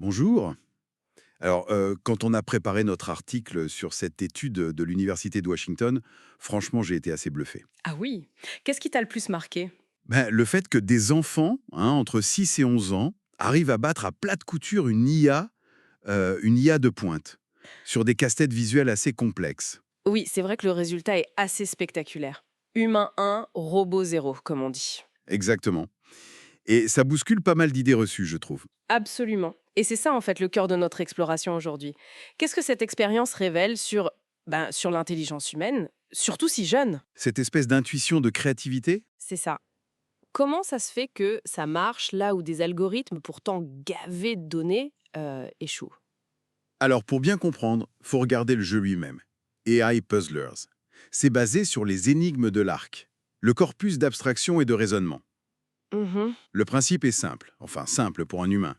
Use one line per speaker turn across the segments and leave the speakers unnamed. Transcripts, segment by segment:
Bonjour. Alors, quand on a préparé notre article sur cette étude de l'Université de Washington, franchement, j'ai été assez bluffé.
Ah oui? Qu'est-ce qui t'a le plus marqué?
Ben, le fait que des enfants, hein, entre 6 et 11 ans, arrivent à battre à plate couture une IA de pointe, sur des casse-têtes visuels assez complexes.
Oui, c'est vrai que le résultat est assez spectaculaire. Humain 1, robot 0, comme on dit.
Exactement. Et ça bouscule pas mal d'idées reçues, je trouve.
Absolument. Et c'est ça, en fait, le cœur de notre exploration aujourd'hui. Qu'est-ce que cette expérience révèle sur l'intelligence humaine, surtout si jeune?
Cette espèce d'intuition de créativité.
C'est ça. Comment ça se fait que ça marche là où des algorithmes pourtant gavés de données échouent?
Alors, pour bien comprendre, faut regarder le jeu lui-même. AI Puzzlers. C'est basé sur les énigmes de l'arc, le corpus d'abstraction et de raisonnement.
Mhm.
Le principe est simple, enfin simple pour un humain.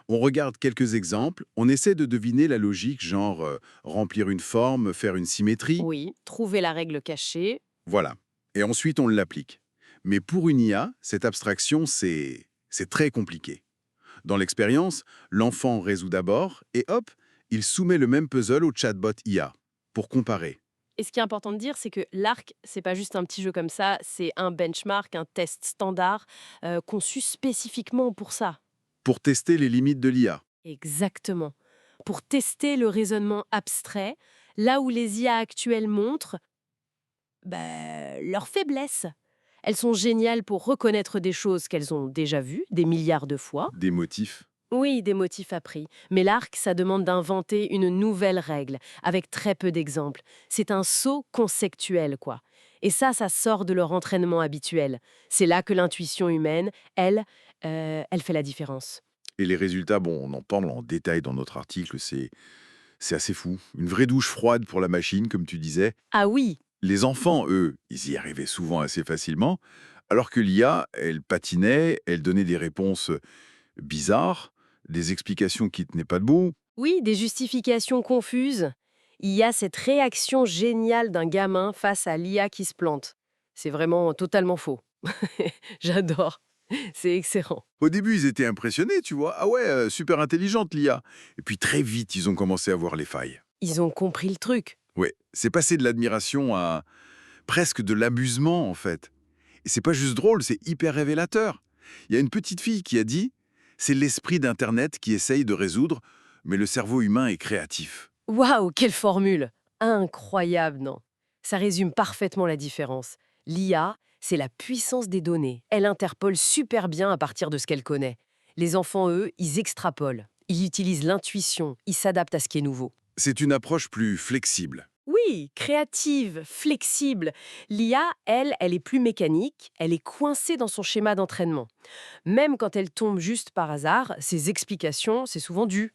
On regarde quelques exemples, on essaie de deviner la logique, genre remplir une forme, faire une symétrie,
Oui, trouver la règle cachée.
voilà. Et ensuite on l'applique. Mais pour une IA, cette abstraction, c'est très compliqué. Dans l'expérience, l'enfant résout d'abord et hop, il soumet le même puzzle au chatbot IA pour comparer,
Et ce qui est important de dire, c'est que l'arc, c'est pas juste un petit jeu comme ça, c'est un benchmark, un test standard conçu spécifiquement pour ça.
pour tester les limites de l'IA.
Exactement. Pour tester le raisonnement abstrait, là où les IA actuelles montrent leurs faiblesses. Elles sont géniales pour reconnaître des choses qu'elles ont déjà vues des milliards de fois.
Des motifs.
Oui, des motifs appris. Mais l'arc, ça demande d'inventer une nouvelle règle, avec très peu d'exemples. C'est un saut conceptuel, quoi. Et ça sort de leur entraînement habituel. C'est là que l'intuition humaine, elle fait la différence.
Et les résultats, bon, on en parle en détail dans notre article, c'est assez fou. Une vraie douche froide pour la machine, comme tu disais.
Ah oui,
Les enfants, eux, ils y arrivaient souvent assez facilement, alors que l'IA, elle patinait, elle donnait des réponses bizarres, des explications qui tenaient pas debout.
oui, des justifications confuses. Il y a cette réaction géniale d'un gamin face à l'IA qui se plante. C'est vraiment totalement faux. J'adore. C'est excellent.
Au début, ils étaient impressionnés, tu vois. Ah ouais, super intelligente l'IA. Et puis très vite, ils ont commencé à voir les failles.
Ils ont compris le truc.
Ouais, c'est passé de l'admiration à presque de l'abusement, en fait. Et c'est pas juste drôle, c'est hyper révélateur. Il y a une petite fille qui a dit: c'est l'esprit d'Internet qui essaye de résoudre, mais le cerveau humain est créatif.
Waouh, quelle formule! Incroyable, non? Ça résume parfaitement la différence. L'IA, c'est la puissance des données. Elle interpole super bien à partir de ce qu'elle connaît. Les enfants, eux, ils extrapolent. Ils utilisent l'intuition, ils s'adaptent à ce qui est nouveau.
C'est une approche plus flexible.
Oui, créative, flexible. L'IA, elle est plus mécanique, elle est coincée dans son schéma d'entraînement. Même quand elle tombe juste par hasard, ses explications, c'est souvent du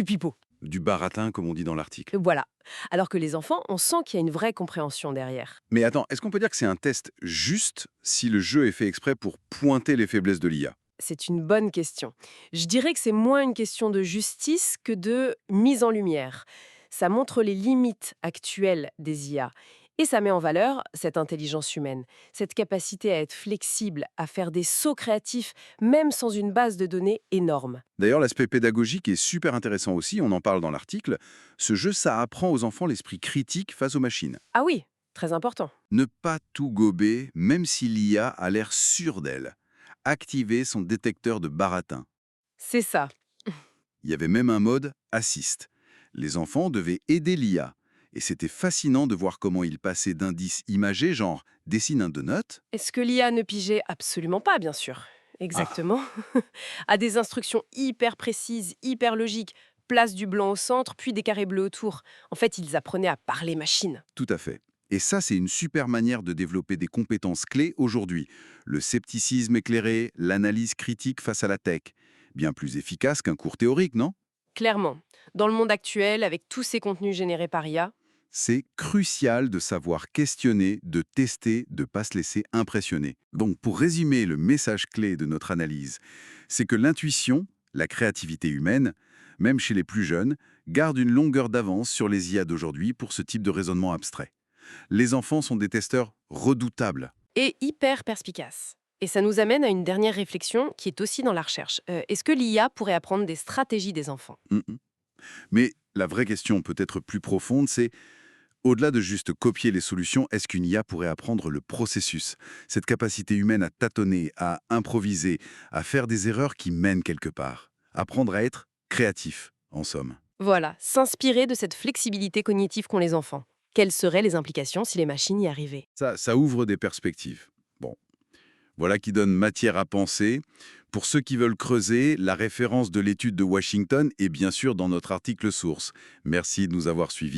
pipeau.
Du baratin, comme on dit dans l'article.
Voilà. Alors que les enfants, on sent qu'il y a une vraie compréhension derrière.
Mais attends, est-ce qu'on peut dire que c'est un test juste si le jeu est fait exprès pour pointer les faiblesses de l'IA?
C'est une bonne question. Je dirais que c'est moins une question de justice que de mise en lumière. Ça montre les limites actuelles des IA. Et ça met en valeur cette intelligence humaine, cette capacité à être flexible, à faire des sauts créatifs, même sans une base de données énorme.
D'ailleurs, l'aspect pédagogique est super intéressant aussi, on en parle dans l'article. Ce jeu, ça apprend aux enfants l'esprit critique face aux machines.
Ah oui, très important.
Ne pas tout gober, même si l'IA a l'air sûre d'elle. Activer son détecteur de baratin.
C'est ça.
Il y avait même un mode assist. Les enfants devaient aider l'IA. Et c'était fascinant de voir comment ils passaient d'indices imagés, genre dessine un donut.
Est-ce que l'IA ne pigeait absolument pas, bien sûr?
Ah,
Exactement. À des instructions hyper précises, hyper logiques. Place du blanc au centre, puis des carrés bleus autour. En fait, ils apprenaient à parler machine.
tout à fait. Et ça, c'est une super manière de développer des compétences clés aujourd'hui. Le scepticisme éclairé, l'analyse critique face à la tech. Bien plus efficace qu'un cours théorique, non?
Clairement. Dans le monde actuel, avec tous ces contenus générés par IA,
C'est crucial de savoir questionner, de tester, de ne pas se laisser impressionner. Donc, pour résumer le message clé de notre analyse, c'est que l'intuition, la créativité humaine, même chez les plus jeunes, garde une longueur d'avance sur les IA d'aujourd'hui pour ce type de raisonnement abstrait. Les enfants sont des testeurs redoutables.
est hyper perspicace. Et ça nous amène à une dernière réflexion qui est aussi dans la recherche. Est-ce que l'IA pourrait apprendre des stratégies des enfants?
Mhm. Mais la vraie question peut-être plus profonde, c'est au-delà de juste copier les solutions, est-ce qu'une IA pourrait apprendre le processus? Cette capacité humaine à tâtonner, à improviser, à faire des erreurs qui mènent quelque part. Apprendre à être créatif, en somme.
Voilà, s'inspirer de cette flexibilité cognitive qu'ont les enfants. Quelles seraient les implications si les machines y arrivaient?
Ça ouvre des perspectives. Bon, voilà qui donne matière à penser. Pour ceux qui veulent creuser, la référence de l'étude de Washington est bien sûr dans notre article source. Merci de nous avoir suivis.